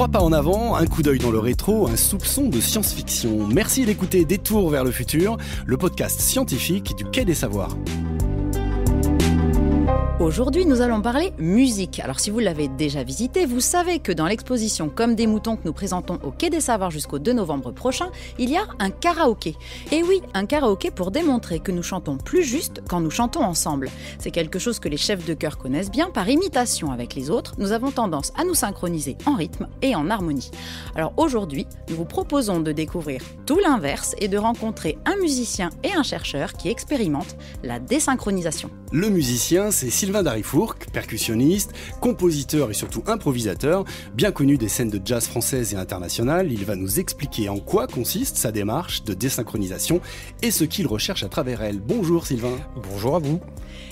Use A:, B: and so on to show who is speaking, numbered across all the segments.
A: 3 pas en avant, un coup d'œil dans le rétro, un soupçon de science-fiction. Merci d'écouter Détour vers le futur, le podcast scientifique du Quai des Savoirs.
B: Aujourd'hui, nous allons parler musique. Alors si vous l'avez déjà visité, vous savez que dans l'exposition Comme des moutons que nous présentons au Quai des Savoirs jusqu'au 2 novembre prochain, il y a un karaoké. Et oui, un karaoké pour démontrer que nous chantons plus juste quand nous chantons ensemble. C'est quelque chose que les chefs de chœur connaissent bien. Par imitation avec les autres, nous avons tendance à nous synchroniser en rythme et en harmonie. Alors aujourd'hui, nous vous proposons de découvrir tout l'inverse et de rencontrer un musicien et un chercheur qui expérimentent la désynchronisation.
A: Le musicien, c'est Sylvain Darifourcq, percussionniste, compositeur et surtout improvisateur, bien connu des scènes de jazz françaises et internationales. Il va nous expliquer en quoi consiste sa démarche de désynchronisation et ce qu'il recherche à travers elle. Bonjour Sylvain.
C: Bonjour à vous.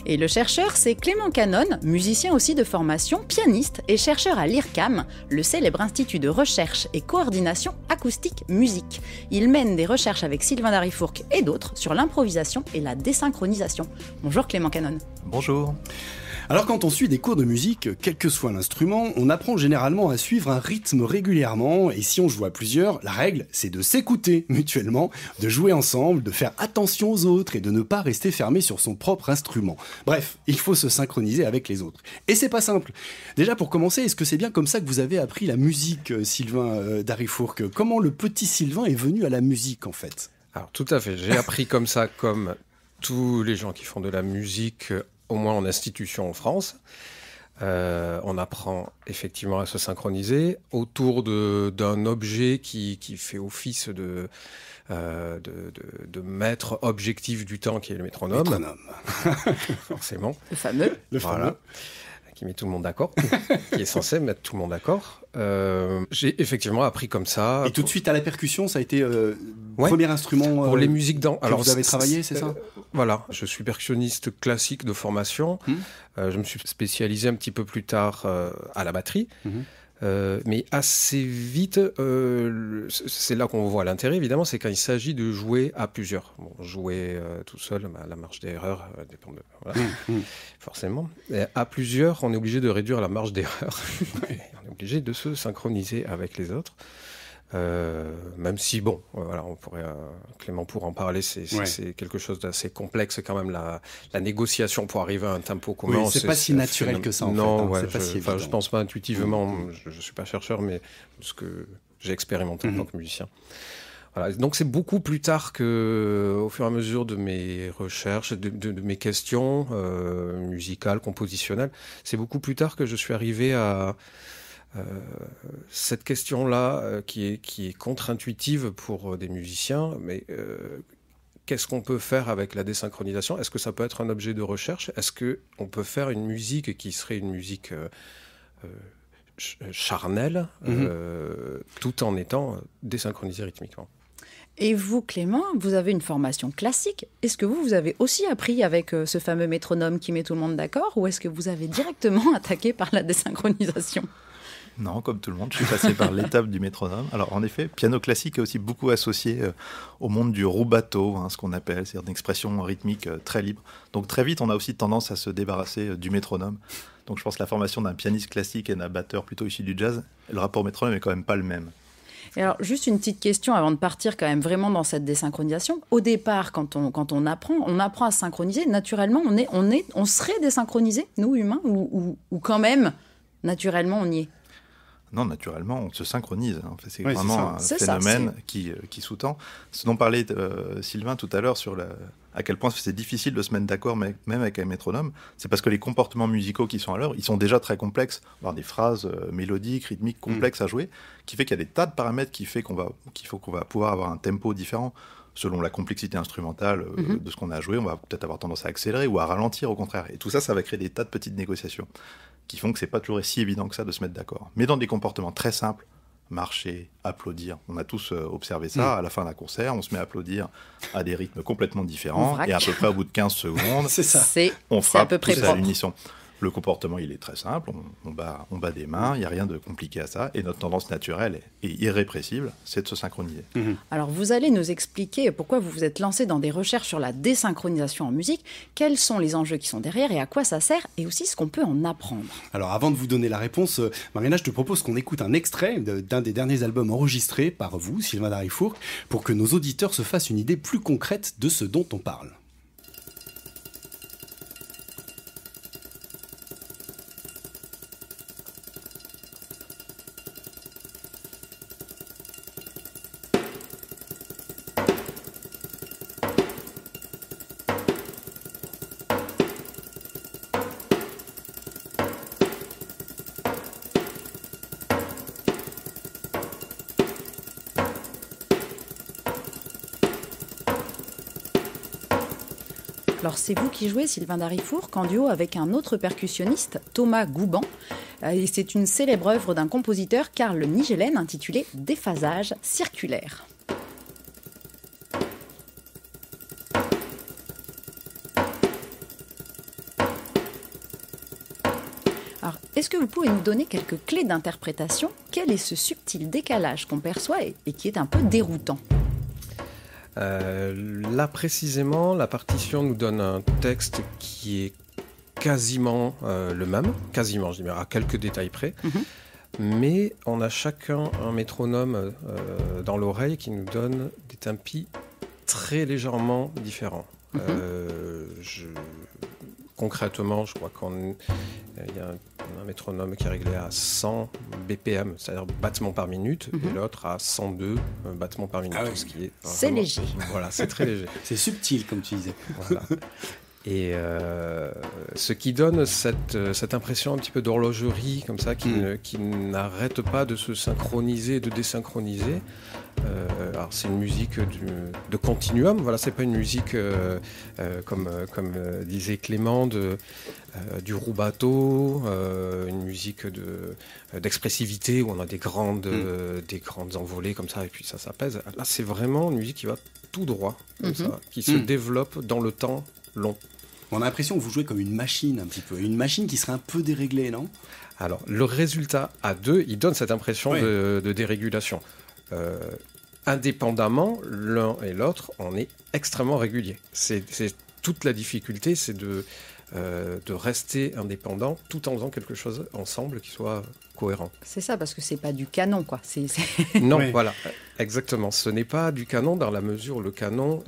B: Et le chercheur, c'est Clément Canon, musicien aussi de formation, pianiste et chercheur à l'IRCAM, le célèbre institut de recherche et coordination acoustique musique. Il mène des recherches avec Sylvain Darifourcq et d'autres sur l'improvisation et la désynchronisation. Bonjour Clément Canon.
C: Bonjour.
A: Alors quand on suit des cours de musique, quel que soit l'instrument, on apprend généralement à suivre un rythme régulièrement et si on joue à plusieurs, la règle c'est de s'écouter mutuellement, de jouer ensemble, de faire attention aux autres et de ne pas rester fermé sur son propre instrument. Bref, il faut se synchroniser avec les autres. Et c'est pas simple. Déjà pour commencer, est-ce que c'est bien comme ça que vous avez appris la musique, Sylvain Darifourcq ? Comment le petit Sylvain est venu à la musique en fait ?
C: Alors tout à fait, j'ai appris comme ça, comme tous les gens qui font de la musique, au moins en institution en France. On apprend effectivement à se synchroniser autour d'un objet qui fait office de maître objectif du temps, qui est le métronome. Forcément.
B: Le fameux.
C: Voilà. Qui met tout le monde d'accord, qui est censé mettre tout le monde d'accord. J'ai effectivement appris comme ça.
A: Et tout de suite à la percussion, ça a été premier instrument
C: pour les musiques
A: que vous avez travaillé, c'est ça ?
C: Voilà, je suis percussionniste classique de formation. Je me suis spécialisé un petit peu plus tard à la batterie. Mais assez vite, c'est là qu'on voit l'intérêt, évidemment, c'est quand il s'agit de jouer à plusieurs. Bon, jouer tout seul, la marge d'erreur dépend de... Voilà, forcément. Et à plusieurs, on est obligé de réduire la marge d'erreur. On est obligé de se synchroniser avec les autres. Même si, bon, voilà, on pourrait, Clément pourra en parler, c'est quelque chose d'assez complexe quand même, la négociation pour arriver à un tempo commun.
A: Oui, c'est pas si naturel que ça en fait.
C: Non,
A: c'est pas si évident.
C: Je pense pas intuitivement, je suis pas chercheur, mais ce que j'ai expérimenté en tant que musicien. Voilà, donc c'est beaucoup plus tard au fur et à mesure de mes recherches, de mes questions musicales, compositionnelles, c'est beaucoup plus tard que je suis arrivé à cette question-là qui est contre-intuitive pour des musiciens, mais qu'est-ce qu'on peut faire avec la désynchronisation ? Est-ce que ça peut être un objet de recherche ? Est-ce qu'on peut faire une musique qui serait une musique charnelle, tout en étant désynchronisée rythmiquement ?
B: Et vous, Clément, vous avez une formation classique. Est-ce que vous avez aussi appris avec ce fameux métronome qui met tout le monde d'accord, ou est-ce que vous avez directement attaqué par la désynchronisation ?
D: Non, comme tout le monde, je suis passé par l'étape du métronome. Alors, en effet, piano classique est aussi beaucoup associé au monde du rubato, ce qu'on appelle, c'est-à-dire une expression rythmique très libre. Donc, très vite, on a aussi tendance à se débarrasser du métronome. Donc, je pense que la formation d'un pianiste classique et d'un batteur plutôt issu du jazz, le rapport au métronome est quand même pas le même.
B: Et alors, juste une petite question avant de partir quand même vraiment dans cette désynchronisation. Au départ, quand on apprend à synchroniser, naturellement, on serait désynchronisé, nous, humains, ou quand même, naturellement, on y est ?
D: Non, naturellement, on se synchronise. En fait, c'est
A: oui,
D: vraiment un phénomène qui sous-tend. Ce dont parlait Sylvain tout à l'heure sur à quel point c'est difficile de se mettre d'accord, même avec un métronome, c'est parce que les comportements musicaux qui sont à l'œuvre, ils sont déjà très complexes. Avoir des phrases mélodiques, rythmiques, complexes à jouer, qui fait qu'il y a des tas de paramètres qu'il faut qu'on va pouvoir avoir un tempo différent. Selon la complexité instrumentale de ce qu'on a à jouer, on va peut-être avoir tendance à accélérer ou à ralentir au contraire. Et tout ça, ça va créer des tas de petites négociations qui font que c'est pas toujours si évident que ça de se mettre d'accord. Mais dans des comportements très simples, marcher, applaudir, on a tous observé ça, à la fin d'un concert, on se met à applaudir à des rythmes complètement différents, et à peu près au bout de 15 secondes,
B: c'est ça.
D: on frappe
B: à peu près
D: tous à l'unisson. Le comportement, il est très simple, on bat des mains, il n'y a rien de compliqué à ça, et notre tendance naturelle et irrépressible, c'est de se synchroniser.
B: Alors vous allez nous expliquer pourquoi vous vous êtes lancé dans des recherches sur la désynchronisation en musique, quels sont les enjeux qui sont derrière et à quoi ça sert, et aussi ce qu'on peut en apprendre.
A: Alors avant de vous donner la réponse, Marina, je te propose qu'on écoute un extrait d'un des derniers albums enregistrés par vous, Sylvain Darifourcq, pour que nos auditeurs se fassent une idée plus concrète de ce dont on parle.
B: Alors c'est vous qui jouez Sylvain Darifourcq en duo avec un autre percussionniste, Thomas Gouban. Et c'est une célèbre œuvre d'un compositeur, Carl Nigelen, intitulée « Déphasage circulaire ». Alors, est-ce que vous pouvez nous donner quelques clés d'interprétation ? Quel est ce subtil décalage qu'on perçoit et qui est un peu déroutant ?
C: Là précisément, la partition nous donne un texte qui est quasiment le même, quasiment, je dirais, à quelques détails près, mais on a chacun un métronome dans l'oreille qui nous donne des tempi très légèrement différents. Concrètement, je crois qu'il y a un métronome qui est réglé à 100 BPM, c'est-à-dire battements par minute, et l'autre à 102 battements par minute. Ce qui est
B: c'est
C: vraiment,
B: léger.
C: Voilà, c'est très léger.
A: C'est subtil, comme tu disais.
C: Voilà. Et ce qui donne cette impression un petit peu d'horlogerie, comme ça, qui n'arrête pas de se synchroniser et de désynchroniser. Alors c'est une musique de continuum, voilà, c'est pas une musique comme disait Clément du rubato, une musique d'expressivité où on a des grandes envolées comme ça et puis ça s'apaise. Là c'est vraiment une musique qui va tout droit, comme ça, qui se développe dans le temps long.
A: On a l'impression que vous jouez comme une machine un petit peu, une machine qui serait un peu déréglée, non ?
C: Alors le résultat à deux, il donne cette impression de dérégulation. Indépendamment, l'un et l'autre, on est extrêmement régulier. C'est toute la difficulté, c'est de rester indépendant tout en faisant quelque chose ensemble qui soit cohérent.
B: C'est ça, parce que c'est pas du canon, quoi.
C: Non, voilà, exactement. Ce n'est pas du canon dans la mesure où le canon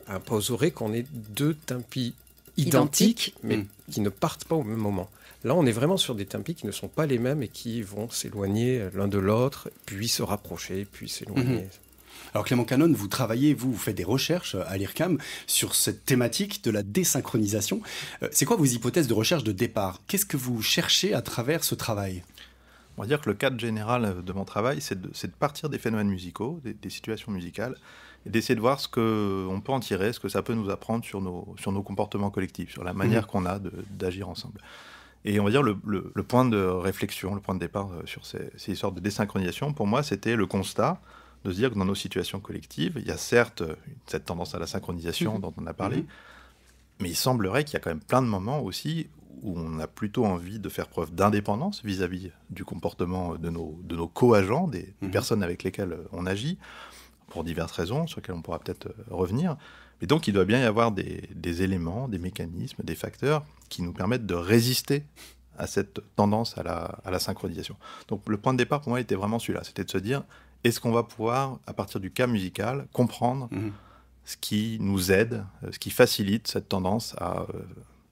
C: imposerait qu'on ait deux tempi identiques, mais qui ne partent pas au même moment. Là, on est vraiment sur des tempi qui ne sont pas les mêmes et qui vont s'éloigner l'un de l'autre, puis se rapprocher, puis s'éloigner.
A: Alors Clément Canon, vous travaillez, vous faites des recherches à l'IRCAM sur cette thématique de la désynchronisation. C'est quoi vos hypothèses de recherche de départ ? Qu'est-ce que vous cherchez à travers ce travail ?
D: On va dire que le cadre général de mon travail, c'est de partir des phénomènes musicaux, des situations musicales, et d'essayer de voir ce qu'on peut en tirer, ce que ça peut nous apprendre sur nos comportements collectifs, sur la manière qu'on a d'agir ensemble. Et on va dire le point de réflexion, le point de départ sur ces histoires de désynchronisation, pour moi, c'était le constat de se dire que dans nos situations collectives, il y a certes cette tendance à la synchronisation dont on a parlé, mais il semblerait qu'il y a quand même plein de moments aussi où on a plutôt envie de faire preuve d'indépendance vis-à-vis du comportement de nos co-agents, des personnes avec lesquelles on agit, pour diverses raisons sur lesquelles on pourra peut-être revenir. Mais donc il doit bien y avoir des éléments, des mécanismes, des facteurs qui nous permettent de résister à cette tendance à la synchronisation. Donc le point de départ pour moi était vraiment celui-là, c'était de se dire, est-ce qu'on va pouvoir, à partir du cas musical, comprendre ce qui nous aide, ce qui facilite cette tendance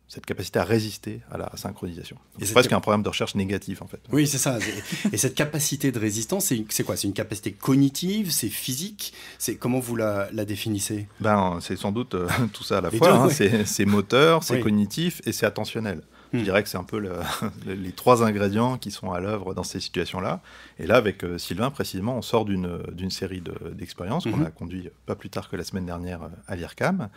D: cette capacité à résister à la synchronisation. C'est presque un programme de recherche négatif, en fait.
A: Oui, c'est ça. Et cette capacité de résistance, c'est quoi ? C'est une capacité cognitive, c'est physique ? Comment vous la définissez ?
D: C'est sans doute tout ça à la fois. C'est moteur, c'est cognitif et c'est attentionnel. Je dirais que c'est un peu les trois ingrédients qui sont à l'œuvre dans ces situations-là. Et là, avec Sylvain, précisément, on sort d'une série d'expériences qu'on a conduit pas plus tard que la semaine dernière à l'IRCAM,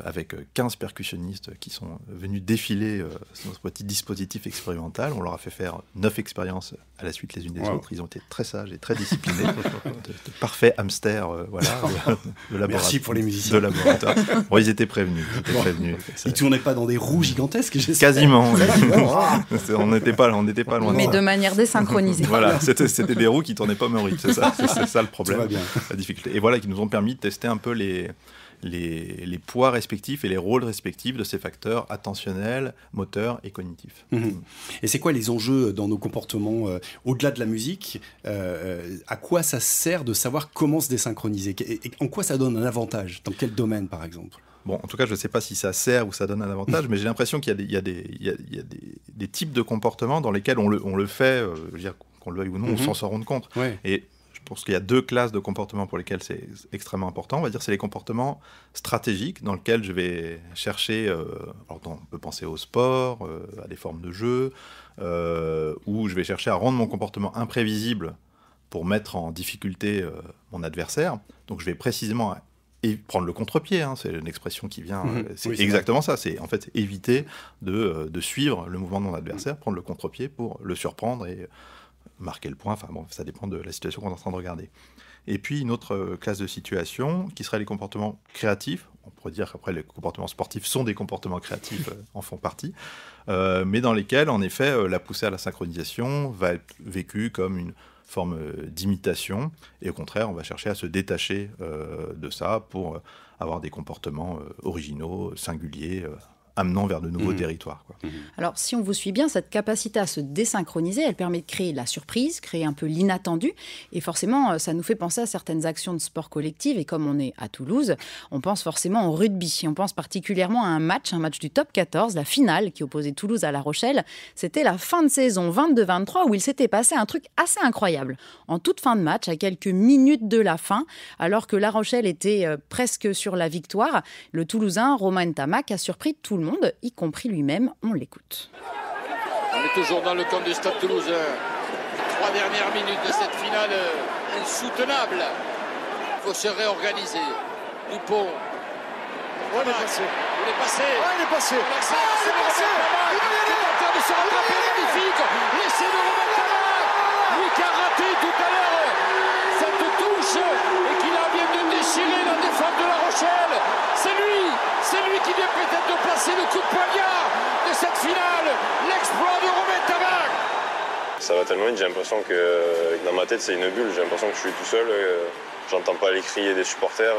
D: avec 15 percussionnistes qui sont venus défiler notre petit dispositif expérimental. On leur a fait faire 9 expériences à la suite les unes des autres. Ils ont été très sages et très disciplinés, de parfaits hamsters de laboratoire.
A: Merci pour les musiciens.
D: De laboratoire. Bon, ils étaient prévenus.
A: Ils tournaient pas dans des roues gigantesques, j'espère.
D: Quasiment. On n'était pas loin.
B: Mais de manière désynchronisée.
D: Voilà, c'était des roues qui tournaient pas au rythme, c'est ça le problème,
A: Tout va bien.
D: la difficulté. Et voilà, qui nous ont permis de tester un peu les poids respectifs et les rôles respectifs de ces facteurs attentionnels, moteurs et cognitifs.
A: Et c'est quoi les enjeux dans nos comportements au-delà de la musique à quoi ça sert de savoir comment se désynchroniser et en quoi ça donne un avantage? Dans quel domaine, par exemple?
D: Bon, en tout cas, je ne sais pas si ça sert ou ça donne un avantage, mais j'ai l'impression qu'il y a des types de comportements dans lesquels on le fait, je veux dire, qu'on le veuille ou non, on s'en rend compte.
A: Ouais.
D: Et je pense qu'il y a 2 classes de comportements pour lesquels c'est extrêmement important. On va dire c'est les comportements stratégiques dans lesquels je vais chercher, alors on peut penser au sport, à des formes de jeu, où je vais chercher à rendre mon comportement imprévisible pour mettre en difficulté mon adversaire. Donc je vais précisément prendre le contre-pied, c'est une expression qui vient, c'est exactement ça, c'est en fait éviter de suivre le mouvement de mon adversaire, prendre le contre-pied pour le surprendre et marquer le point, enfin bon, ça dépend de la situation qu'on est en train de regarder. Et puis une autre classe de situation qui serait les comportements créatifs. On pourrait dire qu'après les comportements sportifs sont des comportements créatifs, en font partie, mais dans lesquels en effet la poussée à la synchronisation va être vécue comme une forme d'imitation, et au contraire on va chercher à se détacher de ça pour avoir des comportements originaux, singuliers, amenant vers de nouveaux territoires, quoi.
B: Alors, si on vous suit bien, cette capacité à se désynchroniser, elle permet de créer la surprise, créer un peu l'inattendu. Et forcément, ça nous fait penser à certaines actions de sport collectif. Et comme on est à Toulouse, on pense forcément au rugby. On pense particulièrement à un match du top 14, la finale qui opposait Toulouse à La Rochelle. C'était la fin de saison 22-23 où il s'était passé un truc assez incroyable. En toute fin de match, à quelques minutes de la fin, alors que La Rochelle était presque sur la victoire, le Toulousain Romain Ntamak a surpris tout le monde, y compris lui-même. On l'écoute.
E: On est toujours dans le camp du Stade Toulousain. 3 dernières minutes de cette finale insoutenable. Il faut se réorganiser. Dupont.
F: On est passé.
E: Il est passé.
F: Il est passé.
E: C'est en train de se rattraper, magnifique. L'essai de Romain Ntamak. Lui qui a raté tout à l'heure cette touche et qui a bien de déchirer la défense de La Rochelle. C'est lui qui vient peut-être de placer le coup de poignard de cette finale. L'exploit de Romain Ntamak.
G: Ça va tellement vite, j'ai l'impression que dans ma tête c'est une bulle, j'ai l'impression que je suis tout seul, j'entends pas les crier des supporters,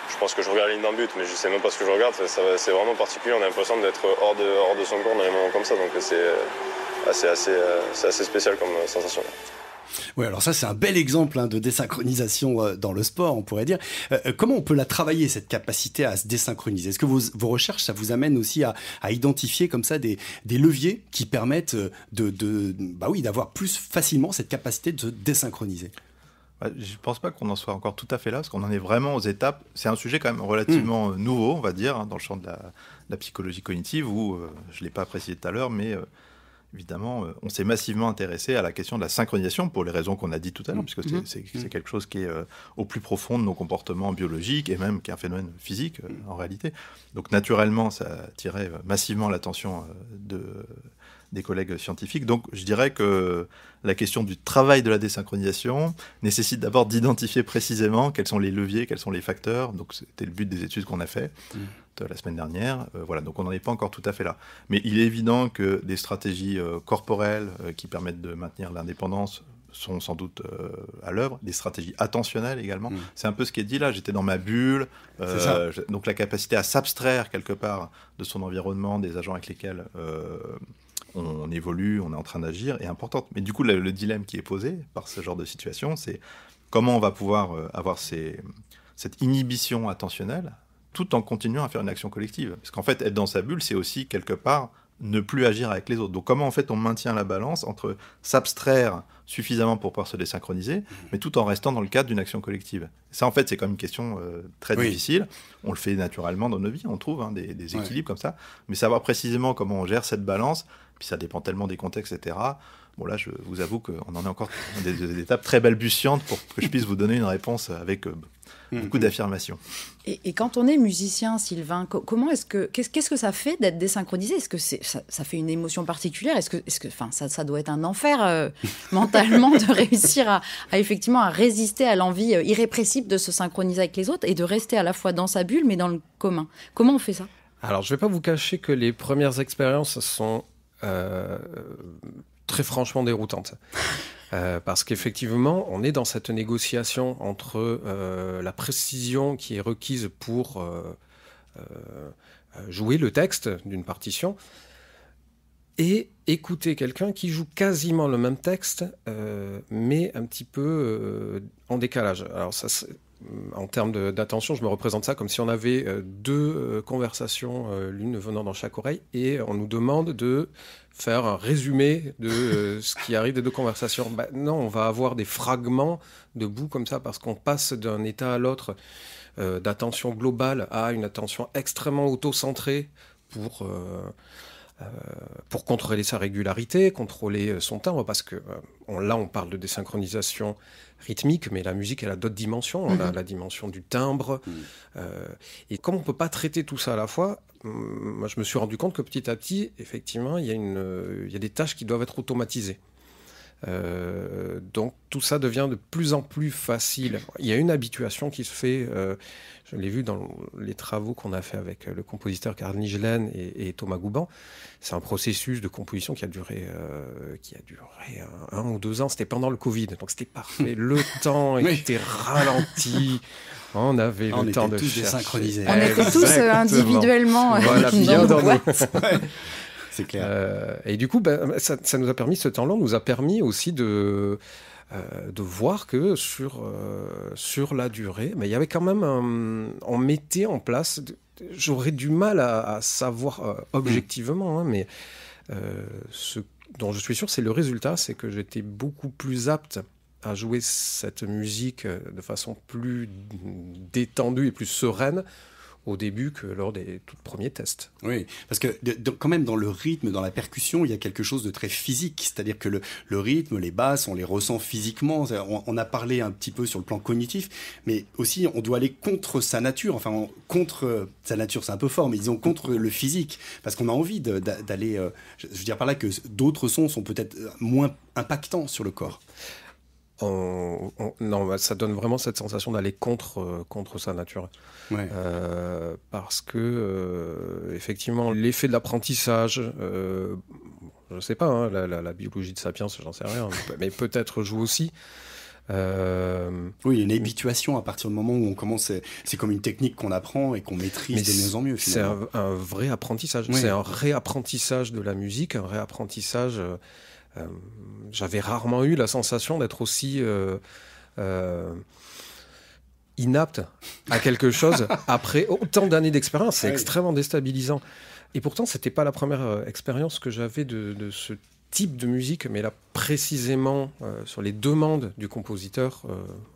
G: je pense que je regarde la ligne d'un but mais je sais même pas ce que je regarde, c'est vraiment particulier, on a l'impression d'être hors de son corps dans les moments comme ça, donc c'est assez spécial comme sensation.
A: Oui, alors ça c'est un bel exemple de désynchronisation dans le sport, on pourrait dire. Comment on peut la travailler, cette capacité à se désynchroniser? Est-ce que vos recherches, ça vous amène aussi à identifier comme ça des leviers qui permettent d'avoir plus facilement cette capacité de se désynchroniser?
D: Je ne pense pas qu'on en soit encore tout à fait là, parce qu'on en est vraiment aux étapes. C'est un sujet quand même relativement nouveau, on va dire, dans le champ de la psychologie cognitive, où, je ne l'ai pas précisé tout à l'heure, mais évidemment, on s'est massivement intéressé à la question de la synchronisation, pour les raisons qu'on a dit tout à l'heure, puisque c'est quelque chose qui est au plus profond de nos comportements biologiques, et même qui est un phénomène physique, en réalité. Donc naturellement, ça attirait massivement l'attention des collègues scientifiques. Donc je dirais que la question du travail de la désynchronisation nécessite d'abord d'identifier précisément quels sont les leviers, quels sont les facteurs. Donc c'était le but des études qu'on a fait la semaine dernière. Voilà, donc on n'en est pas encore tout à fait là. Mais il est évident que des stratégies corporelles qui permettent de maintenir l'indépendance sont sans doute à l'œuvre, des stratégies attentionnelles également. C'est un peu ce qui est dit là, j'étais dans ma bulle, donc la capacité à s'abstraire quelque part de son environnement, des agents avec lesquels on évolue, on est en train d'agir, est importante. Mais du coup, le dilemme qui est posé par ce genre de situation, c'est comment on va pouvoir avoir cette inhibition attentionnelle tout en continuant à faire une action collective. Parce qu'en fait, être dans sa bulle, c'est aussi quelque part ne plus agir avec les autres. Donc comment en fait on maintient la balance entre s'abstraire suffisamment pour pouvoir se désynchroniser, mais tout en restant dans le cadre d'une action collective. Ça en fait c'est quand même une question très difficile. On le fait naturellement dans nos vies, on trouve des équilibres comme ça, mais savoir précisément comment on gère cette balance, Puis ça dépend tellement des contextes, etc. Bon, là, je vous avoue qu'on en est encore des étapes très balbutiantes pour que je puisse vous donner une réponse avec beaucoup d'affirmations.
B: Et quand on est musicien, Sylvain, qu'est-ce que ça fait d'être désynchronisé? Est-ce que ça fait une émotion particulière? Ça doit être un enfer mentalement de réussir à effectivement à résister à l'envie irrépressible de se synchroniser avec les autres et de rester à la fois dans sa bulle mais dans le commun. Comment on fait ça?
C: Alors, je ne vais pas vous cacher que les premières expériences sont très franchement déroutantes. Parce qu'effectivement, on est dans cette négociation entre la précision qui est requise pour jouer le texte d'une partition et écouter quelqu'un qui joue quasiment le même texte, mais un petit peu en décalage. Alors ça, en termes d'attention, je me représente ça comme si on avait deux conversations, l'une venant dans chaque oreille, et on nous demande de faire un résumé de ce qui arrive des deux conversations. Non, on va avoir des fragments de bouts comme ça, parce qu'on passe d'un état à l'autre d'attention globale à une attention extrêmement auto-centrée pour contrôler sa régularité, contrôler son timbre, parce que là on parle de désynchronisation rythmique, mais la musique elle a d'autres dimensions. On a la dimension du timbre, et comme on peut pas traiter tout ça à la fois, moi je me suis rendu compte que petit à petit, effectivement, il y a des tâches qui doivent être automatisées. Donc tout ça devient de plus en plus facile. Il y a une habituation qui se fait, je l'ai vu dans les travaux qu'on a fait avec le compositeur Karl Nijlen et Thomas Gouban. C'est un processus de composition qui a duré 1 ou 2 ans. C'était pendant le Covid, donc c'était parfait. Le temps était ralenti. On avait le temps de chercher.
A: Désynchronisés.
B: On était tous individuellement
C: voilà, bien dans nos...
A: C'est clair.
C: Et du coup, ça nous a permis, ce temps-là nous a permis aussi de voir que sur la durée, il y avait quand même on mettait en place, j'aurais du mal à savoir objectivement, mais ce dont je suis sûr, c'est le résultat, c'est que j'étais beaucoup plus apte à jouer cette musique de façon plus détendue et plus sereine au début que lors des tout premiers tests.
A: Oui, parce que quand même dans le rythme, dans la percussion, il y a quelque chose de très physique, c'est-à-dire que le rythme, les basses, on les ressent physiquement. On a parlé un petit peu sur le plan cognitif, mais aussi on doit aller contre sa nature, contre sa nature, c'est un peu fort, mais disons contre le physique, parce qu'on a envie d'aller, je veux dire par là que d'autres sons sont peut-être moins impactants sur le corps.
C: Non, ça donne vraiment cette sensation d'aller contre sa nature.
A: Ouais.
C: Parce que, effectivement, l'effet de l'apprentissage, je ne sais pas, la biologie de Sapiens, j'en sais rien, mais peut-être joue aussi.
A: Oui, il y a une habituation à partir du moment où on commence. C'est comme une technique qu'on apprend et qu'on maîtrise de mieux en mieux. Finalement.
C: C'est un vrai apprentissage.
A: Oui.
C: C'est un réapprentissage de la musique, un réapprentissage... j'avais rarement eu la sensation d'être aussi inapte à quelque chose après autant d'années d'expérience. C'est extrêmement déstabilisant. Et pourtant, c'était pas la première expérience que j'avais de ce type de musique, mais là, précisément, sur les demandes du compositeur,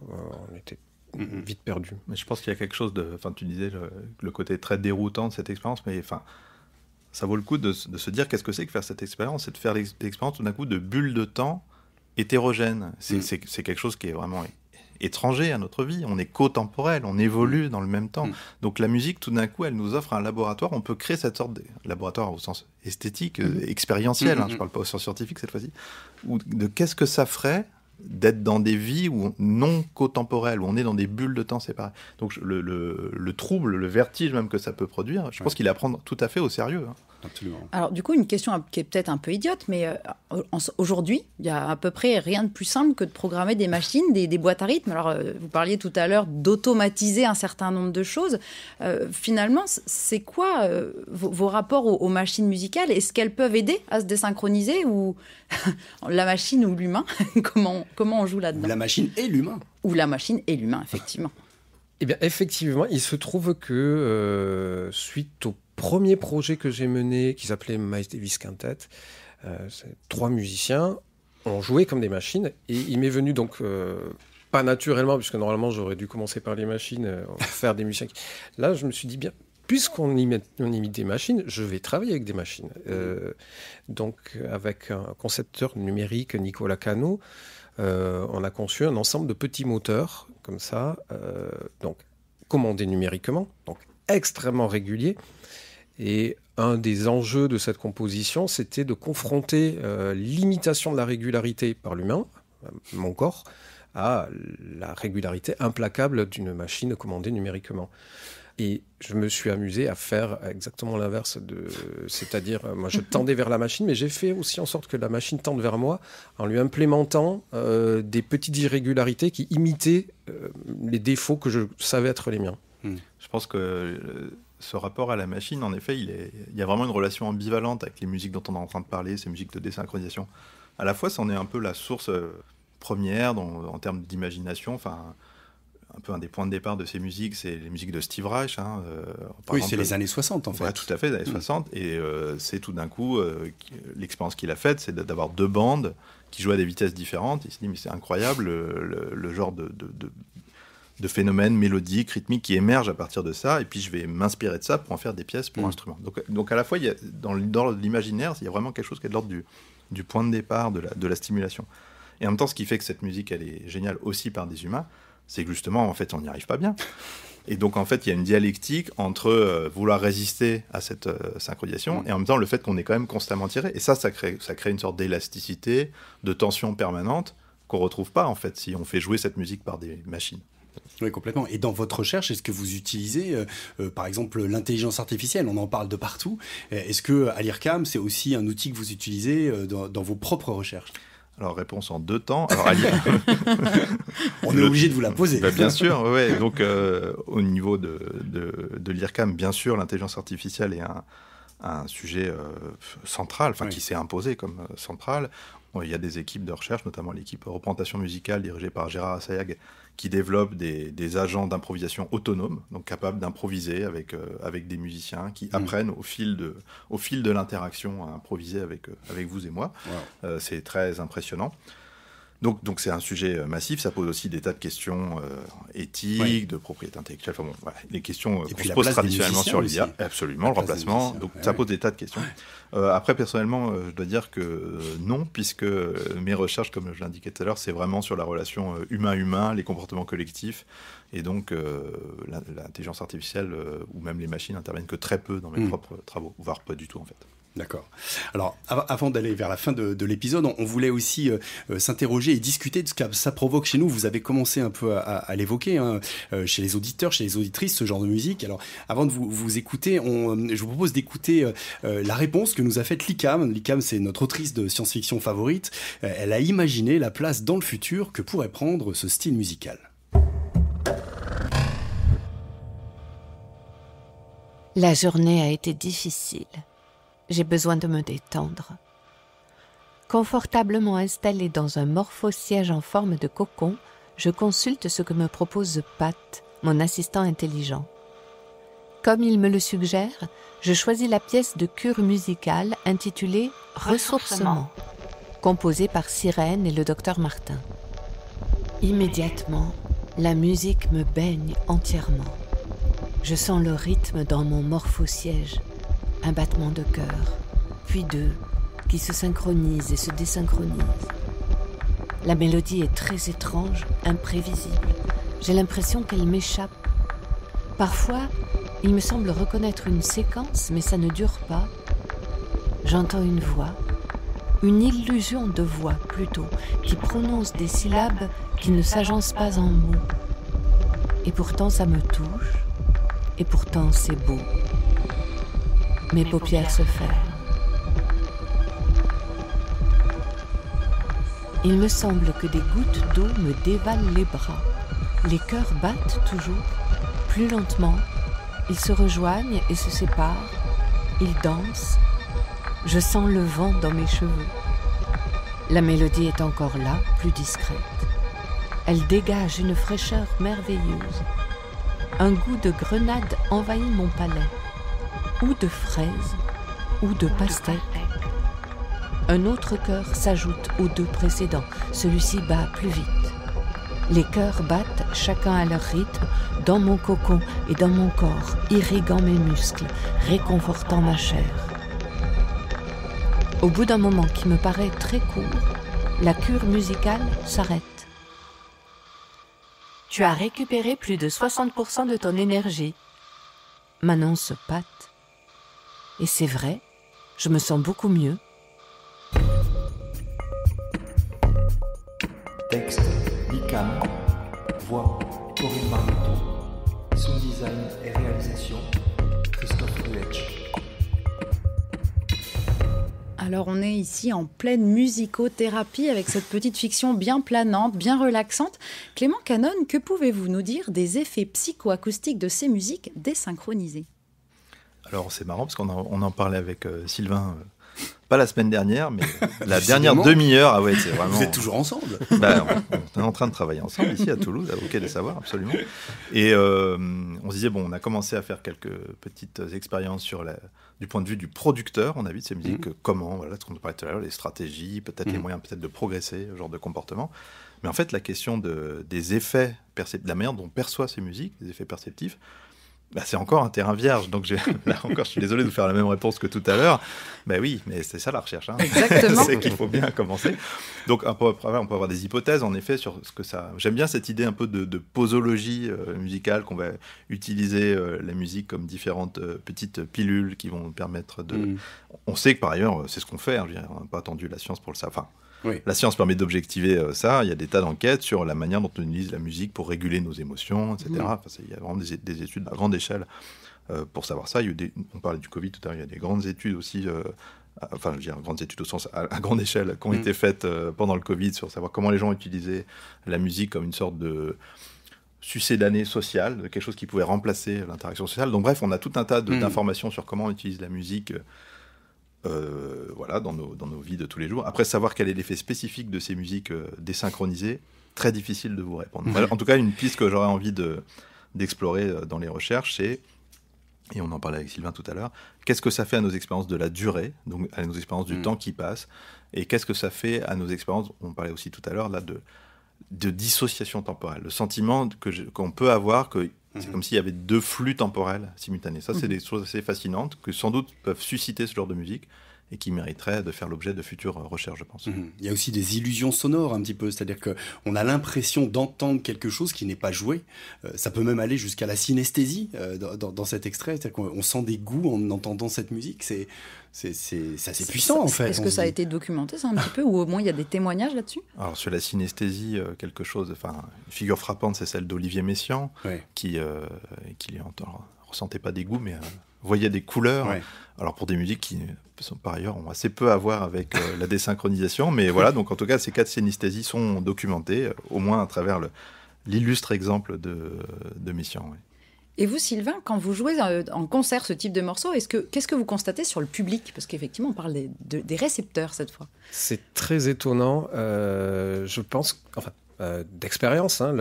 C: on était vite perdu.
D: Mais je pense qu'il y a quelque chose de... Enfin, tu disais le côté très déroutant de cette expérience, mais enfin... Ça vaut le coup de se dire qu'est-ce que c'est que faire cette expérience, c'est de faire l'expérience tout d'un coup de bulles de temps hétérogènes. C'est quelque chose qui est vraiment étranger à notre vie. On est co-temporel, on évolue dans le même temps. Donc la musique, tout d'un coup, elle nous offre un laboratoire. On peut créer cette sorte de laboratoire au sens esthétique, expérientiel, je ne parle pas au sens scientifique cette fois-ci, ou de qu'est-ce que ça ferait d'être dans des vies où non co-temporelles, où on est dans des bulles de temps séparées. Donc le trouble, le vertige même que ça peut produire, je pense qu'il est à prendre tout à fait au sérieux.
A: Absolument.
B: Alors du coup, une question qui est peut-être un peu idiote, mais aujourd'hui, il y a à peu près rien de plus simple que de programmer des machines, des boîtes à rythme. Alors vous parliez tout à l'heure d'automatiser un certain nombre de choses. Finalement, c'est quoi vos rapports aux machines musicales? Est-ce qu'elles peuvent aider à se désynchroniser, ou la machine ou l'humain? Comment on joue là-dedans?
A: La machine et l'humain.
B: Ou la machine et l'humain, effectivement.
C: Eh bien, effectivement, il se trouve que suite au premier projet que j'ai mené, qui s'appelait Miles Davis Quintet, c'est 3 musiciens ont joué comme des machines, et il m'est venu donc, pas naturellement, puisque normalement j'aurais dû commencer par les machines, faire des musiciens. Là, je me suis dit, bien, puisqu'on imite des machines, je vais travailler avec des machines. Donc, avec un concepteur numérique, Nicolas Cano, on a conçu un ensemble de petits moteurs, comme ça, donc commandés numériquement, donc extrêmement réguliers. Et un des enjeux de cette composition, c'était de confronter l'imitation de la régularité par l'humain, mon corps, à la régularité implacable d'une machine commandée numériquement. Et je me suis amusé à faire exactement l'inverse. C'est-à-dire, moi, je tendais vers la machine, mais j'ai fait aussi en sorte que la machine tende vers moi en lui implémentant des petites irrégularités qui imitaient les défauts que je savais être les miens.
D: Je pense que ce rapport à la machine, en effet, il y a vraiment une relation ambivalente avec les musiques dont on est en train de parler, ces musiques de désynchronisation. À la fois, c'en est un peu la source première en termes d'imagination, enfin... Un peu un des points de départ de ces musiques, c'est les musiques de Steve Reich.
A: Oui, c'est les années 60 en fait.
D: Ouais, tout à fait, les années 60. Et c'est tout d'un coup, l'expérience qu'il a faite, c'est d'avoir 2 bandes qui jouent à des vitesses différentes. Il se dit, mais c'est incroyable le genre de phénomène mélodique, rythmique qui émerge à partir de ça. Et puis je vais m'inspirer de ça pour en faire des pièces pour instruments. Donc à la fois, dans l'imaginaire, il y a vraiment quelque chose qui est de l'ordre du point de départ de la stimulation. Et en même temps, ce qui fait que cette musique, elle est géniale aussi par des humains, c'est que justement, en fait, on n'y arrive pas bien. Et donc, en fait, il y a une dialectique entre vouloir résister à cette synchronisation et en même temps le fait qu'on est quand même constamment tiré. Et ça crée une sorte d'élasticité, de tension permanente qu'on ne retrouve pas, en fait, si on fait jouer cette musique par des machines.
A: Oui, complètement. Et dans votre recherche, est-ce que vous utilisez, par exemple, l'intelligence artificielle ? On en parle de partout. Est-ce qu'à l'IRCAM, c'est aussi un outil que vous utilisez dans vos propres recherches ?
D: Alors, réponse en 2 temps. Alors,
A: on est obligé de vous la poser.
D: Bien sûr, ouais. Donc, au niveau de l'IRCAM, bien sûr, l'intelligence artificielle est un sujet central, qui s'est imposé comme central. Il y a des équipes de recherche, notamment l'équipe représentation musicale dirigée par Gérard Assayag, qui développe des agents d'improvisation autonomes, donc capables d'improviser avec des musiciens qui apprennent au fil de l'interaction à improviser avec vous et moi. Wow. C'est très impressionnant. Donc c'est un sujet massif, ça pose aussi des tas de questions éthiques, de propriété intellectuelle, enfin bon, voilà, les questions qu'on se pose traditionnellement sur l'IA, absolument, le remplacement, donc ça pose des tas de questions. Après, personnellement, je dois dire que non, puisque mes recherches, comme je l'indiquais tout à l'heure, c'est vraiment sur la relation humain-humain, les comportements collectifs, et donc l'intelligence artificielle ou même les machines interviennent que très peu dans mes propres travaux, voire pas du tout en fait.
A: D'accord. Alors, avant d'aller vers la fin de l'épisode, on voulait aussi s'interroger et discuter de ce que ça provoque chez nous. Vous avez commencé un peu à l'évoquer, chez les auditeurs, chez les auditrices, ce genre de musique. Alors, avant de vous écouter, je vous propose d'écouter la réponse que nous a faite l'ICAM. L'ICAM, c'est notre autrice de science-fiction favorite. Elle a imaginé la place dans le futur que pourrait prendre ce style musical.
H: La journée a été difficile. J'ai besoin de me détendre. Confortablement installé dans un morphosiège en forme de cocon, je consulte ce que me propose Pat, mon assistant intelligent. Comme il me le suggère, je choisis la pièce de cure musicale intitulée « Ressourcement », composée par Sirène et le docteur Martin. Immédiatement, la musique me baigne entièrement. Je sens le rythme dans mon morphosiège. Un battement de cœur, puis 2, qui se synchronisent et se désynchronisent. La mélodie est très étrange, imprévisible. J'ai l'impression qu'elle m'échappe. Parfois, il me semble reconnaître une séquence, mais ça ne dure pas. J'entends une voix, une illusion de voix plutôt, qui prononce des syllabes qui ne s'agencent pas en mots. Et pourtant ça me touche, et pourtant c'est beau. Mes paupières se ferment. Il me semble que des gouttes d'eau me dévalent les bras. Les cœurs battent toujours, plus lentement. Ils se rejoignent et se séparent. Ils dansent. Je sens le vent dans mes cheveux. La mélodie est encore là, plus discrète. Elle dégage une fraîcheur merveilleuse. Un goût de grenade envahit mon palais. Ou de fraises, ou de pastèques. Un autre cœur s'ajoute aux 2 précédents. Celui-ci bat plus vite. Les cœurs battent chacun à leur rythme dans mon cocon et dans mon corps, irriguant mes muscles, réconfortant ma chair. Au bout d'un moment qui me paraît très court, la cure musicale s'arrête. Tu as récupéré plus de 60% de ton énergie, m'annonce Pat. Et c'est vrai, je me sens beaucoup mieux.
I: Texte, Licam. Voix, Corinne Marmiton. Sound design et réalisation, Christophe Ruetsch.
B: Alors on est ici en pleine musicothérapie avec cette petite fiction bien planante, bien relaxante. Clément Canon, que pouvez-vous nous dire des effets psychoacoustiques de ces musiques désynchronisées ?
D: Alors c'est marrant parce qu'on en parlait avec Sylvain, pas la semaine dernière, mais la dernière demi-heure. Ah ouais, c'est vraiment...
A: Vous êtes toujours ensemble.
D: On est en train de travailler ensemble ici à Toulouse, au Quai des Savoirs, absolument. Et on se disait, on a commencé à faire quelques petites expériences du point de vue du producteur, on a vu de ces musiques, comment, voilà, ce qu'on parlait tout à l'heure, les stratégies, peut-être les moyens peut-être de progresser, ce genre de comportement. Mais en fait, la question des effets, de la manière dont on perçoit ces musiques, des effets perceptifs, c'est encore un terrain vierge. Donc là encore, je suis désolé de vous faire la même réponse que tout à l'heure. Oui, mais c'est ça la recherche. Hein.
B: Exactement.
D: C'est qu'il faut bien commencer. Donc on peut avoir des hypothèses en effet sur ce que ça. J'aime bien cette idée un peu de posologie musicale, qu'on va utiliser la musique comme différentes petites pilules qui vont nous permettre de. On sait que par ailleurs, c'est ce qu'on fait. Hein, on n'a pas attendu la science pour le savoir. Enfin, oui. La science permet d'objectiver ça. Il y a des tas d'enquêtes sur la manière dont on utilise la musique pour réguler nos émotions, etc. Il y a vraiment des études à grande échelle pour savoir ça. On parlait du Covid tout à l'heure, il y a des grandes études aussi, grandes études au sens à grande échelle, qui ont été faites pendant le Covid sur savoir comment les gens utilisaient la musique comme une sorte de succédané social, de quelque chose qui pouvait remplacer l'interaction sociale. Donc bref, on a tout un tas d'informations sur comment on utilise la musique dans nos vies de tous les jours. Après, savoir quel est l'effet spécifique de ces musiques désynchronisées, très difficile de vous répondre. En tout cas, une piste que j'aurais envie d'explorer dans les recherches, c'est, et on en parlait avec Sylvain tout à l'heure, qu'est-ce que ça fait à nos expériences de la durée, donc à nos expériences du temps qui passe, et qu'est-ce que ça fait à nos expériences, on parlait aussi tout à l'heure, là, de dissociation temporelle, le sentiment qu'on peut avoir que c'est comme s'il y avait deux flux temporels simultanés. Ça, c'est des choses assez fascinantes que sans doute peuvent susciter ce genre de musique et qui mériteraient de faire l'objet de futures recherches, je pense.
A: Il y a aussi des illusions sonores un petit peu, c'est-à-dire qu'on a l'impression d'entendre quelque chose qui n'est pas joué. Ça peut même aller jusqu'à la synesthésie dans cet extrait, c'est-à-dire qu'on sent des goûts en entendant cette musique. C'est assez puissant en fait.
B: Est-ce que ça a été documenté ça un petit peu, ou au moins il y a des témoignages là-dessus ?
D: Alors sur la synesthésie, une figure frappante, c'est celle d'Olivier Messiaen, qui ressentait pas des goûts, mais voyait des couleurs. Alors pour des musiques qui par ailleurs ont assez peu à voir avec la désynchronisation, mais voilà, donc en tout cas ces cas de synesthésie sont documentés, au moins à travers l'illustre exemple de Messiaen.
B: Et vous, Sylvain, quand vous jouez en concert ce type de morceau, qu'est-ce que vous constatez sur le public ? Parce qu'effectivement, on parle des récepteurs cette fois.
C: C'est très étonnant. Je pense, d'expérience, hein,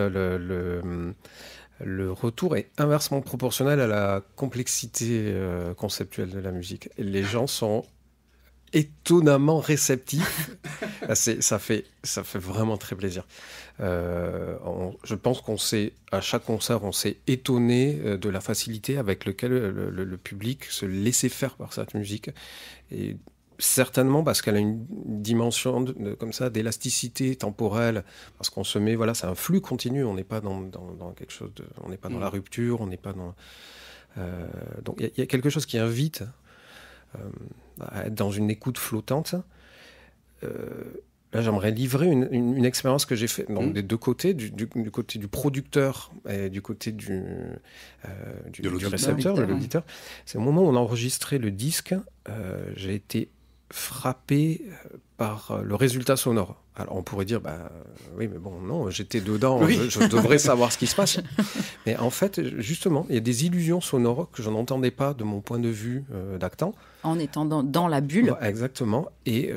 C: le retour est inversement proportionnel à la complexité conceptuelle de la musique. Et les gens sont étonnamment réceptifs. Ça fait vraiment très plaisir. Je pense à chaque concert, on s'est étonné de la facilité avec laquelle le public se laissait faire par cette musique. Et certainement parce qu'elle a une dimension comme ça d'élasticité temporelle, parce qu'on se met, c'est un flux continu, on n'est pas dans quelque chose on n'est pas dans la rupture, on n'est pas dans... donc il y a quelque chose qui invite à être dans une écoute flottante. Là, j'aimerais livrer une expérience que j'ai faite des deux côtés, du côté du producteur et du côté du récepteur, de l'auditeur. C'est au moment où on a enregistré le disque, j'ai été frappé par le résultat sonore. Alors on pourrait dire, oui, mais bon, non, j'étais dedans, je devrais savoir ce qui se passe. Mais en fait, justement, il y a des illusions sonores que je n'entendais pas de mon point de vue d'actant.
B: En étant dans la bulle.
C: Exactement. Et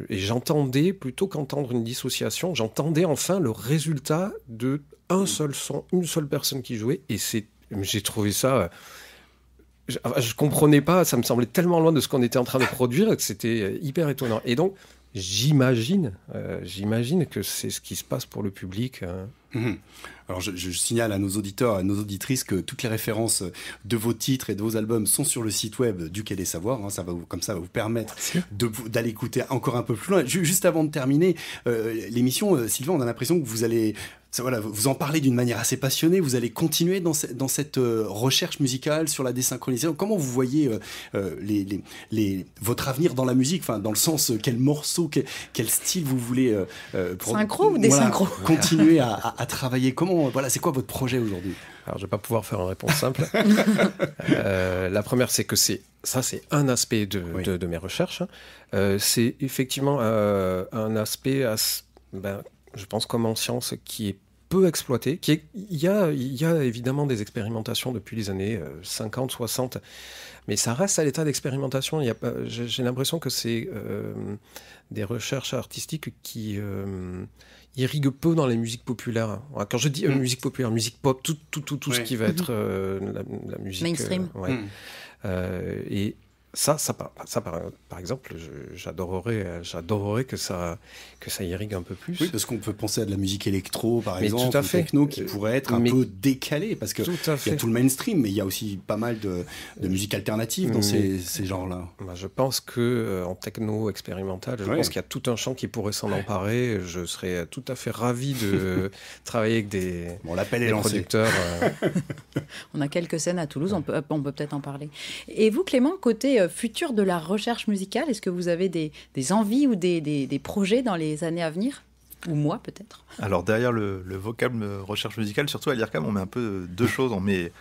C: j'entendais, plutôt qu'entendre une dissociation, j'entendais enfin le résultat de un seul son, une seule personne qui jouait. Et j'ai trouvé ça... Je comprenais pas, ça me semblait tellement loin de ce qu'on était en train de produire que c'était hyper étonnant. Et donc, J'imagine que c'est ce qui se passe pour le public.
A: Alors je signale à nos auditeurs, à nos auditrices que toutes les références de vos titres et de vos albums sont sur le site web du Quai des Savoirs. Ça va vous permettre d'aller écouter encore un peu plus loin. Juste avant de terminer l'émission, Sylvain, on a l'impression que vous allez... vous en parlez d'une manière assez passionnée, vous allez continuer dans cette recherche musicale sur la désynchronisation. Comment vous voyez votre avenir dans la musique, dans le sens quel morceau, quel style vous voulez
B: synchro ou désynchro,
A: continuer à travailler. C'est quoi votre projet aujourd'hui?
C: Alors je vais pas pouvoir faire une réponse simple. La première, c'est que c'est un aspect de mes recherches. C'est effectivement un aspect je pense comme en science, qui est peu exploité. Il y a évidemment des expérimentations depuis les années 50, 60, mais ça reste à l'état d'expérimentation. J'ai l'impression que c'est des recherches artistiques qui irriguent peu dans les musiques populaires. Quand je dis musique populaire, musique pop, tout ce qui va être la musique...
B: mainstream.
C: Et ça par exemple, j'adorerais que ça irrigue un peu plus.
A: Oui, parce qu'on peut penser à de la musique électro, par exemple,
C: tout à fait.
A: Techno, qui pourrait être un peu décalée, parce qu'il y a tout le mainstream, mais il y a aussi pas mal de musique alternative dans ces genres-là.
C: Je pense qu'en techno expérimental, je pense qu'il y a tout un champ qui pourrait s'en emparer. Je serais tout à fait ravi de travailler avec des producteurs.
B: On a quelques scènes à Toulouse, on peut peut-être en parler. Et vous, Clément, côté futur de la recherche musicale, est-ce que vous avez des envies ou des projets dans les années à venir? Ou moi, peut-être?
D: Alors, derrière le vocable recherche musicale, surtout à l'IRCAM, on met un peu deux choses. On met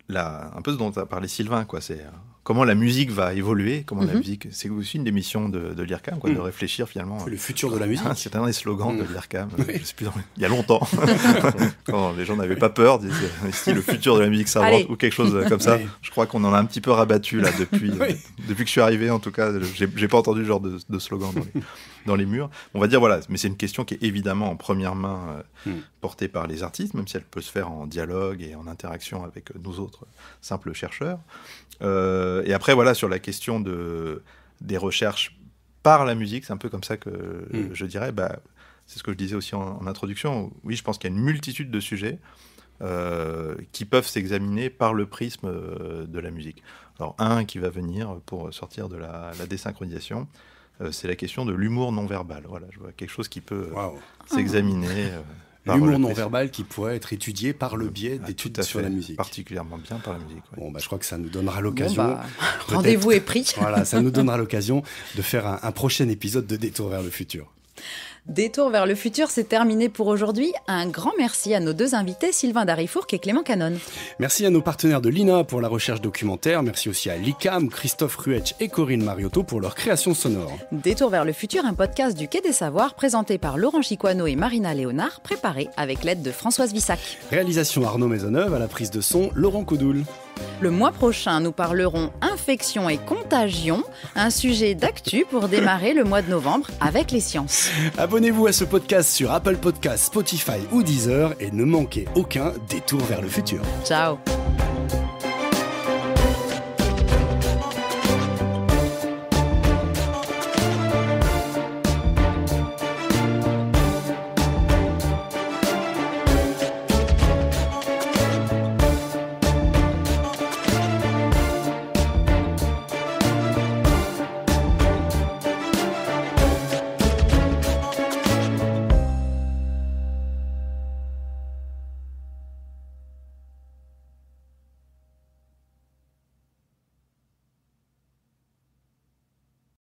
D: un peu ce dont a parlé Sylvain, quoi. C'est comment la musique va évoluer, comment la musique... C'est aussi une des missions de l'IRCAM, quoi, de réfléchir finalement...
A: Le futur de la musique.
D: C'est un des slogans de l'IRCAM, je sais plus, il y a longtemps, quand les gens n'avaient pas peur, disaient le futur de la musique savante ou quelque chose comme ça. Je crois qu'on en a un petit peu rabattu là depuis que je suis arrivé, en tout cas, j'ai pas entendu ce genre de slogan dans les murs. On va dire, mais c'est une question qui est évidemment en première main portée par les artistes, même si elle peut se faire en dialogue et en interaction avec nous autres simples chercheurs. Et après, sur la question des recherches par la musique, c'est un peu comme ça que je dirais, c'est ce que je disais aussi en introduction. Oui, je pense qu'il y a une multitude de sujets qui peuvent s'examiner par le prisme de la musique. Alors, un qui va venir pour sortir de la désynchronisation, c'est la question de l'humour non-verbal. Voilà, je vois quelque chose qui peut s'examiner...
A: L'humour non-verbal qui pourrait être étudié par le biais d'études sur la musique.
D: Particulièrement bien par la musique.
A: Bon, je crois que ça nous donnera l'occasion...
B: rendez-vous est pris.
A: Voilà, ça nous donnera l'occasion de faire un prochain épisode de Détour vers le futur.
B: Détour vers le futur, c'est terminé pour aujourd'hui. Un grand merci à nos deux invités, Sylvain Darifourc et Clément Canon.
A: Merci à nos partenaires de l'INA pour la recherche documentaire. Merci aussi à l'ICAM, Christophe Ruetsch et Corinne Mariotto pour leur création sonore.
B: Détour vers le futur, un podcast du Quai des Savoirs présenté par Laurent Chicoineau et Marina Léonard, préparé avec l'aide de Françoise Vissac.
A: Réalisation Arnaud Maisonneuve, à la prise de son Laurent Coudoul.
B: Le mois prochain, nous parlerons infection et contagion, un sujet d'actu pour démarrer le mois de novembre avec les sciences.
A: Abonnez-vous à ce podcast sur Apple Podcasts, Spotify ou Deezer et ne manquez aucun Détour vers le futur.
B: Ciao.